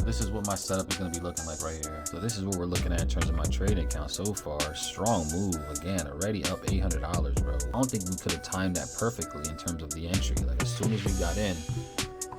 This is what my setup is going to be looking like right here. So this is what we're looking at in terms of my trading account so far. Strong move again, already up $800, bro. I don't think we could have timed that perfectly in terms of the entry. Like as soon as we got in,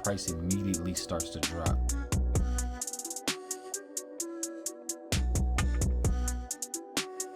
price immediately starts to drop.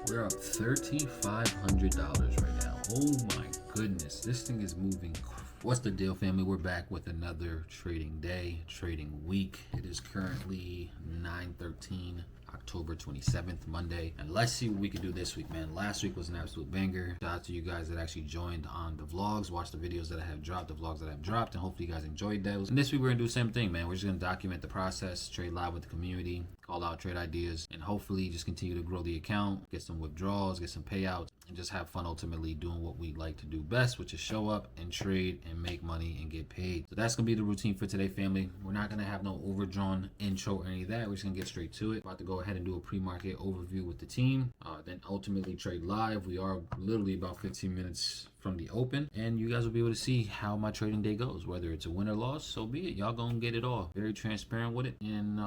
We're up $3,500 right now. Oh my goodness, this thing is moving. What's the deal, family? We're back with another trading day, trading week. It is currently 9/13, October 27th, Monday. And let's see what we can do this week, man. Last week was an absolute banger. Shout out to you guys that actually joined on the vlogs, watched the videos that I have dropped, the vlogs that I've dropped, and hopefully you guys enjoyed those. And this week we're gonna do the same thing, man. We're just gonna document the process, trade live with the community, call out trade ideas, and hopefully just continue to grow the account, get some withdrawals, get some payouts, and just have fun ultimately doing what we like to do best, which is show up and trade and make money and get paid. So that's gonna be the routine for today, family. We're not gonna have no overdrawn intro or any of that. We're just gonna get straight to it. About to go ahead and do a pre-market overview with the team, then ultimately trade live. We are literally about 15 minutes from the open, and you guys will be able to see how my trading day goes, whether it's a win or loss. So be it. Y'all gonna get it all. Very transparent with it, and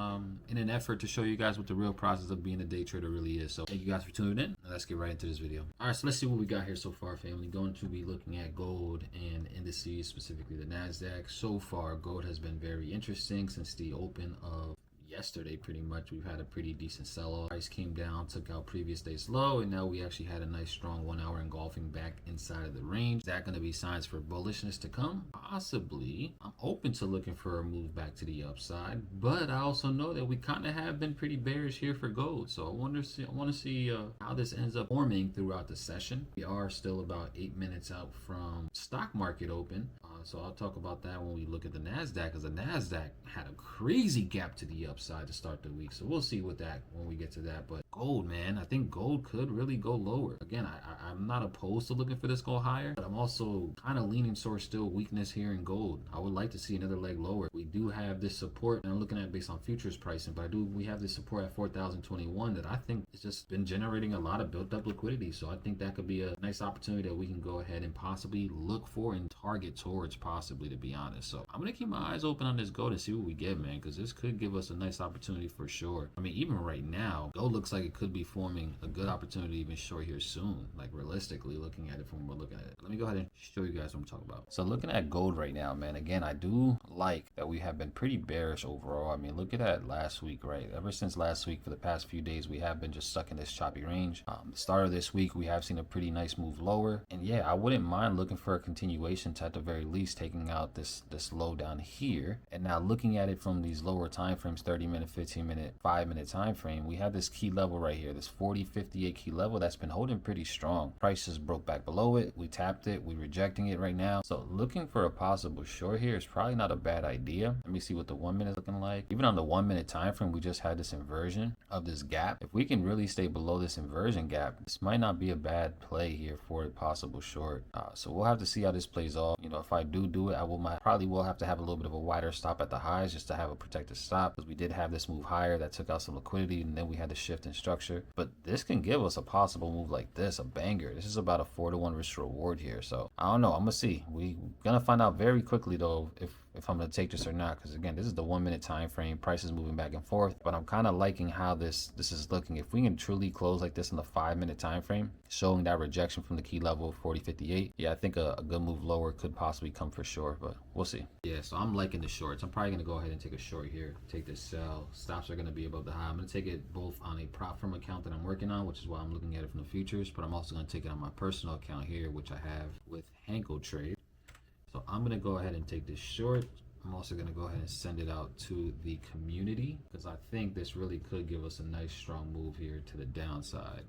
in an effort to show you guys what the real process of being a day trader really is. So thank you guys for tuning in. Now let's get right into this video. All right, so let's see what we got here so far, family. Going to be looking at gold and indices, specifically the NASDAQ. So far, gold has been very interesting since the open of yesterday. Pretty much we've had a pretty decent sell-off. Price came down, took out previous day's low, and now we actually had a nice strong 1 hour engulfing back inside of the range. Is that going to be signs for bullishness to come? Possibly. I'm open to looking for a move back to the upside, but I also know that we kind of have been pretty bearish here for gold. So I want to see how this ends up forming throughout the session. We are still about 8 minutes out from stock market open. So I'll talk about that when we look at the NASDAQ, because the NASDAQ had a crazy gap to the upside to start the week. So we'll see with that when we get to that. But gold, man, I think gold could really go lower. Again, I'm not opposed to looking for this go higher, but I'm also kind of leaning towards still weakness here in gold. I would like to see another leg lower. We do have this support, and I'm looking at it based on futures pricing, but we have this support at 4,021 that I think it's just been generating a lot of built up liquidity. So I think that could be a nice opportunity that we can go ahead and possibly look for and target towards, possibly, to be honest. So I'm gonna keep my eyes open on this gold and see what we get, man, because this could give us a nice opportunity for sure. I mean, even right now, gold looks like it could be forming a good opportunity even short here soon, like realistically looking at it from what we're looking at it. Let me go ahead and show you guys what I'm talking about. So looking at gold right now, man, again, I do like that we have been pretty bearish overall. I mean, look at that last week, right? Ever since last week, for the past few days, we have been just stuck in this choppy range. The start of this week, we have seen a pretty nice move lower, and yeah, I wouldn't mind looking for a continuation to, at the very least, taking out this low down here. And now looking at it from these lower time frames, 30-minute, 15-minute, 5-minute time frame, we have this key level right here, this 40.58 key level that's been holding pretty strong. Prices broke back below it, we tapped it, we're rejecting it right now. So looking for a possible short here is probably not a bad idea. Let me see what the 1 minute is looking like. Even on the 1 minute time frame, we just had this inversion of this gap. If we can really stay below this inversion gap, this might not be a bad play here for a possible short. So we'll have to see how this plays off. You know, if I do it, I probably will have to have a little bit of a wider stop at the highs just to have a protected stop, because we did have this move higher that took out some liquidity, and then we had the shift in structure. But this can give us a possible move like this, a banger. This is about a 4-to-1 risk reward here. So I don't know, I'm gonna see. We're gonna find out very quickly though if I'm gonna take this or not, because again, this is the 1 minute time frame. Price is moving back and forth, but I'm kind of liking how this is looking. If we can truly close like this in the 5-minute time frame, showing that rejection from the key level of 40.58, yeah, I think a good move lower could possibly come for sure, but we'll see. Yeah, so I'm liking the shorts. I'm probably gonna go ahead and take a short here, take this sell. Stops are gonna be above the high. I'm gonna take it both on a prop firm account that I'm working on, which is why I'm looking at it from the futures, but I'm also gonna take it on my personal account here, which I have with Hankotrade. So I'm gonna go ahead and take this short. I'm also going to go ahead and send it out to the community, because I think this really could give us a nice strong move here to the downside.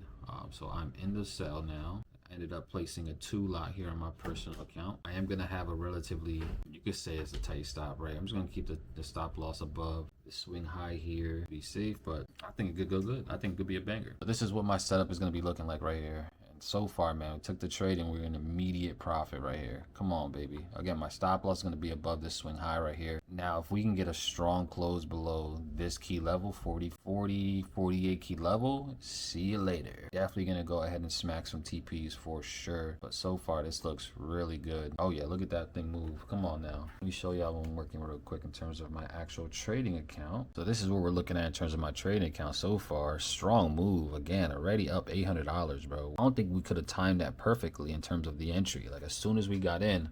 So I'm in the sell now. I ended up placing a 2 lot here on my personal account. I am going to have a relatively, you could say it's a tight stop, right? I'm just going to keep the stop loss above the swing high here, be safe, but I think it could go good. I think it could be a banger. But this is what my setup is going to be looking like right here. So far, man, we took the trade and we're in immediate profit right here. Come on, baby. Again, my stop loss is going to be above this swing high right here. Now, if we can get a strong close below this key level, 48 key level, see you later. Definitely gonna go ahead and smack some TPs for sure. But so far, this looks really good. Oh yeah, look at that thing move. Come on now. Let me show y'all what I'm working real quick in terms of my actual trading account. So this is what we're looking at in terms of my trading account so far. Strong move. Again, already up $800, bro. I don't think we could have timed that perfectly in terms of the entry. Like as soon as we got in,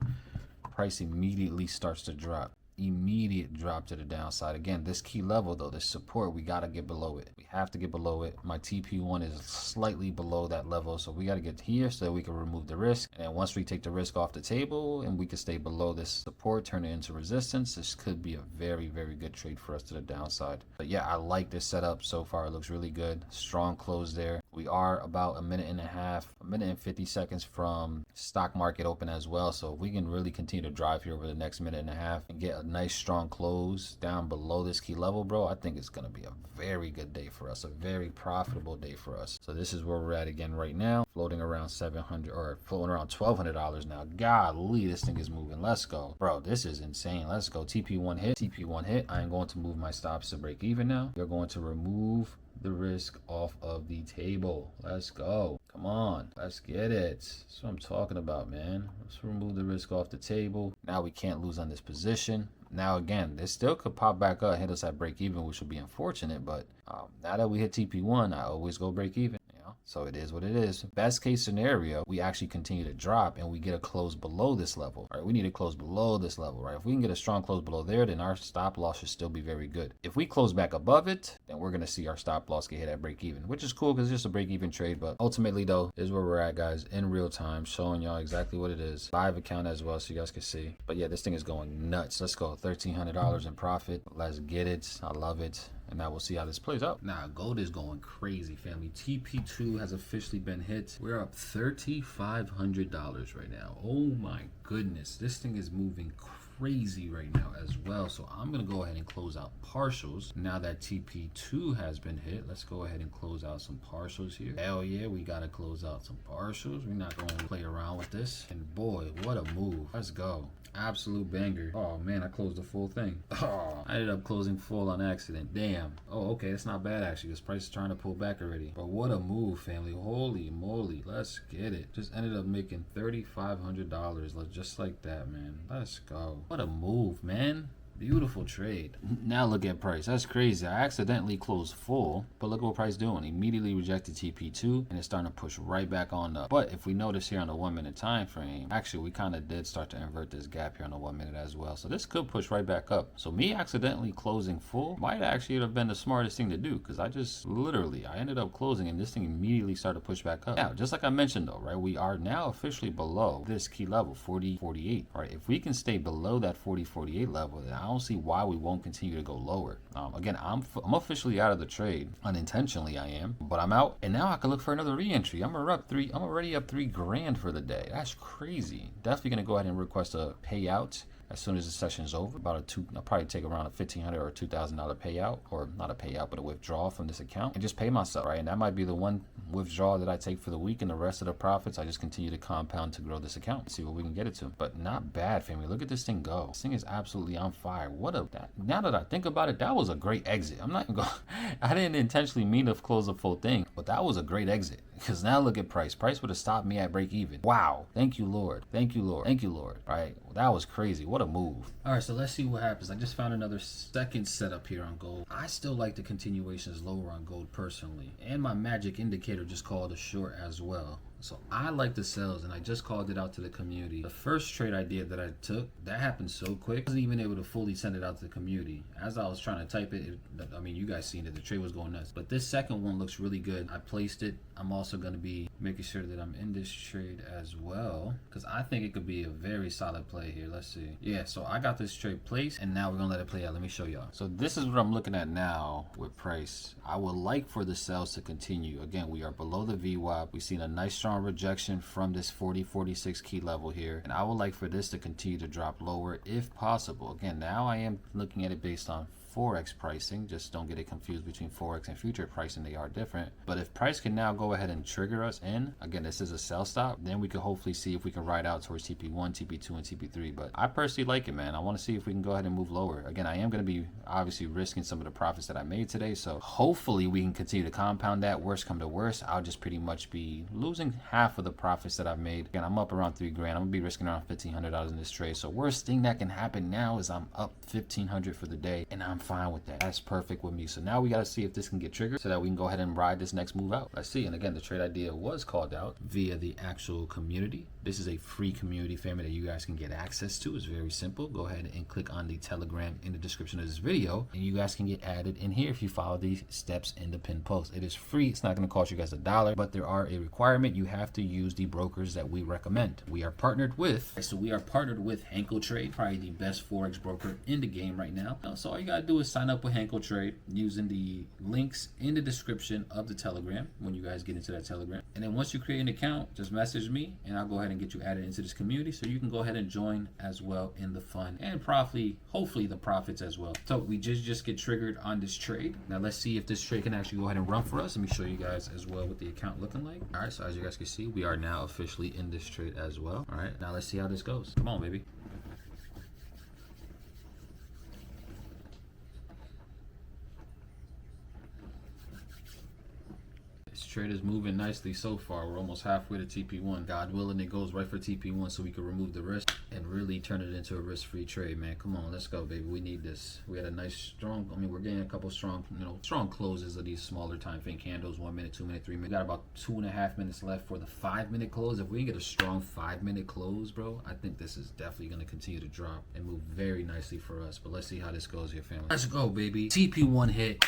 price immediately starts to drop. Immediate drop to the downside. Again, this key level though, this support, we got to get below it. We have to get below it. My TP1 is slightly below that level, so we got to get here so that we can remove the risk. And then once we take the risk off the table and we can stay below this support, turn it into resistance, this could be a very, very good trade for us to the downside. But yeah, I like this setup so far. It looks really good. Strong close there. We are about a minute and 50 seconds from stock market open as well. So if we can really continue to drive here over the next minute and a half and get a nice strong close down below this key level, bro, I think it's going to be a very good day for us, a very profitable day for us. So this is where we're at again right now, floating around $700 or floating around $1,200 now. Golly, this thing is moving. Let's go, bro. This is insane. Let's go. TP1 hit. I am going to move my stops to break even now. We're going to remove the risk off of the table. Let's go. Come on, let's get it. That's what I'm talking about, man. Let's remove the risk off the table. Now we can't lose on this position. Now again, this still could pop back up, hit us at break even, which would be unfortunate, but now that we hit TP1, I always go break even. So it is what it is. Best case scenario, we actually continue to drop and we get a close below this level. All right, we need to close below this level, right? If we can get a strong close below there, then our stop loss should still be very good. If we close back above it, then we're gonna see our stop loss get hit at break even, which is cool because it's just a break even trade. But ultimately though, this is where we're at, guys, in real time, showing y'all exactly what it is. Live account as well, so you guys can see. But yeah, this thing is going nuts. Let's go. $1,300 in profit. Let's get it. I love it. And now we'll see how this plays out. Now, gold is going crazy, family. TP2 has officially been hit. We're up $3,500 right now. Oh my goodness. This thing is moving crazy right now as well. So I'm going to go ahead and close out partials. Now that TP2 has been hit, let's go ahead and close out some partials here. Hell yeah, we got to close out some partials. We're not going to play around with this. And boy, what a move. Let's go. Absolute banger. Oh man, I closed the full thing. Oh, I ended up closing full on accident. Damn. Oh, okay, that's not bad actually. This price is trying to pull back already. But what a move, family. Holy moly. Let's get it. Just ended up making $3,500 just like that, man. Let's go. What a move, man. Beautiful trade. Now look at price. That's crazy. I accidentally closed full, but look what price doing. Immediately rejected TP2 and it's starting to push right back on up. But if we notice here on the 1 minute time frame, actually we kind of did start to invert this gap here on the 1 minute as well. So this could push right back up. So me accidentally closing full might actually have been the smartest thing to do, because I just literally, I ended up closing and this thing immediately started to push back up. Now, just like I mentioned though, right, we are now officially below this key level, 40.48. All right, if we can stay below that 40.48 level, then I don't see why we won't continue to go lower. Again, I'm officially out of the trade. Unintentionally I am, but I'm out. And now I can look for another re-entry. I'm already up $3,000 for the day. That's crazy. Definitely gonna go ahead and request a payout as soon as the session is over. I'll probably take around a $1,500 or $2,000 payout, or not a payout, but a withdrawal from this account, and just pay myself, right? And that might be the one withdrawal that I take for the week, and the rest of the profits, I just continue to compound to grow this account, see what we can get it to. But not bad, family. Look at this thing go. This thing is absolutely on fire. Now that I think about it, that was a great exit. I'm not even going, I didn't intentionally mean to close the full thing, but that was a great exit. Because now look at price. Price would have stopped me at break even. Wow. Thank you, Lord. Thank you, Lord. Thank you, Lord. Right? Well, that was crazy. What a move. All right, so let's see what happens. I just found another second setup here on gold. I still like the continuations lower on gold personally. And my magic indicator just called a short as well. So I like the sells, and I just called it out to the community. The first trade idea that I took, that happened so quick, I wasn't even able to fully send it out to the community. As I was trying to type it, I mean, you guys seen it, the trade was going nuts. But this second one looks really good. I placed it. I'm also going to be making sure that I'm in this trade as well, because I think it could be a very solid play here. Let's see. Yeah, so I got this trade placed, and now we're going to let it play out. Let me show y'all. So this is what I'm looking at now with price. I would like for the sells to continue. Again, we are below the VWAP. We've seen a nice strong rejection from this 40.46 key level here, and I would like for this to continue to drop lower if possible. Again, now I am looking at it based on Forex pricing. Just don't get it confused between Forex and future pricing. They are different. But if price can now go ahead and trigger us in, again, this is a sell stop, then we could hopefully see if we can ride out towards TP1, TP2, and TP3. But I personally like it, man. I want to see if we can go ahead and move lower. Again, I am going to be obviously risking some of the profits that I made today. So hopefully we can continue to compound that. Worst come to worst, I'll just pretty much be losing half of the profits that I've made. Again, I'm up around $3 grand. I'm going to be risking around $1,500 in this trade. So worst thing that can happen now is I'm up $1,500 for the day, and I'm fine with that. That's perfect with me. So now we got to see if this can get triggered so that we can go ahead and ride this next move out. Let's see. And again, the trade idea was called out via the actual community. This is a free community, family, that you guys can get access to. It's very simple. Go ahead and click on the Telegram in the description of this video, and you guys can get added in here if you follow these steps in the pinned post. It is free. It's not going to cost you guys $1, but there are a requirement. You have to use the brokers that we recommend. We are partnered with Hankotrade, probably the best Forex broker in the game right now. So all you got to do is sign up with Hankotrade using the links in the description of the Telegram when you guys get into that Telegram. And then once you create an account, just message me and I'll go ahead and get you added into this community so you can go ahead and join as well in the fun and hopefully the profits as well. So we just get triggered on this trade. Now let's see if this trade can actually go ahead and run for us. Let me show you guys as well what the account looking like. All right, so as you guys can see, we are now officially in this trade as well. All right, now let's see how this goes. Come on, baby. Trade is moving nicely so far. We're almost halfway to TP1. God willing, it goes right for TP1 so we can remove the risk and really turn it into a risk-free trade, man. Come on, let's go, baby. We need this. We had a nice strong, we're getting a couple strong, strong closes of these smaller time frame candles, 1 minute, 2 minute, 3 minutes. We got about 2.5 minutes left for the 5-minute close. If we can get a strong 5-minute close, bro, I think this is definitely going to continue to drop and move very nicely for us. But let's see how this goes here, family. Let's go, baby. TP1 hit.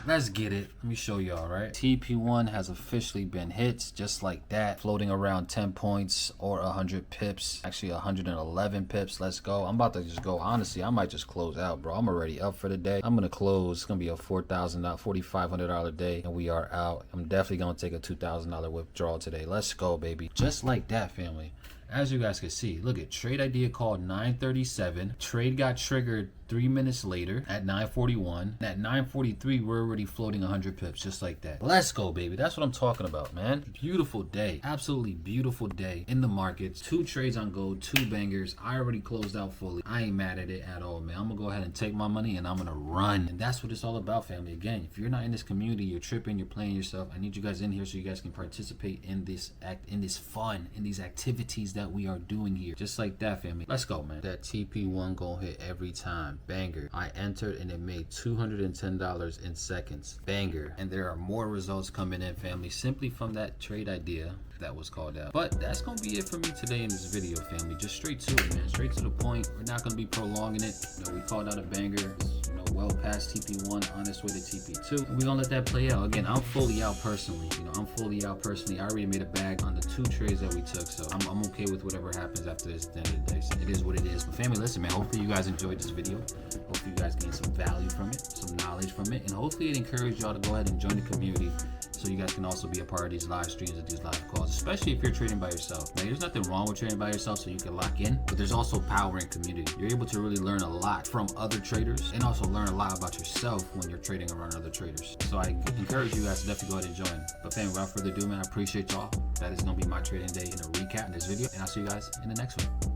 Let's get it. Let me show y'all, right? TP1 has officially been hit just like that, floating around 10 points or 100 pips. Actually 111 pips. Let's go. I'm about to just go. Honestly, I might just close out, bro. I'm already up for the day. I'm gonna close. It's gonna be a $4,500 day, and we are out. I'm definitely gonna take a $2,000 withdrawal today. Let's go, baby. Just like that, family. As you guys can see, look at trade idea called 937. Trade got triggered 3 minutes later at 941. At 943, we're already floating 100 pips just like that. Let's go, baby. That's what I'm talking about, man. Beautiful day. Absolutely beautiful day in the markets. 2 trades on gold, 2 bangers. I already closed out fully. I ain't mad at it at all, man. I'm gonna go ahead and take my money and I'm gonna run. And that's what it's all about, family. Again, if you're not in this community, you're tripping, you're playing yourself. I need you guys in here so you guys can participate in this fun, in these activities that we are doing here. Just like that, family. Let's go, man. That TP1 gonna hit every time. Banger. I entered and it made $210 in seconds. Banger. And there are more results coming in, family, simply from that trade idea that was called out. But that's gonna be it for me today in this video, family. Just straight to it, man. Straight to the point. We're not gonna be prolonging it. We called out a banger. Well past TP1, on its way to TP2. And we're gonna let that play out. Again, I'm fully out personally. I already made a bag on the 2 trades that we took, so I'm okay with whatever happens after this at the end of the day. So it is what it is. But family, listen, man, hopefully you guys enjoyed this video. Hopefully you guys gained some value from it, some knowledge from it, and hopefully it encouraged y'all to go ahead and join the community so you guys can also be a part of these live streams and these live calls, especially if you're trading by yourself. Now, there's nothing wrong with trading by yourself so you can lock in, but there's also power in community. You're able to really learn a lot from other traders and also learn a lot about yourself when you're trading around other traders. So I encourage you guys to definitely go ahead and join. But family, without further ado, man, I appreciate y'all. That is going to be my trading day in a recap in this video, and I'll see you guys in the next one.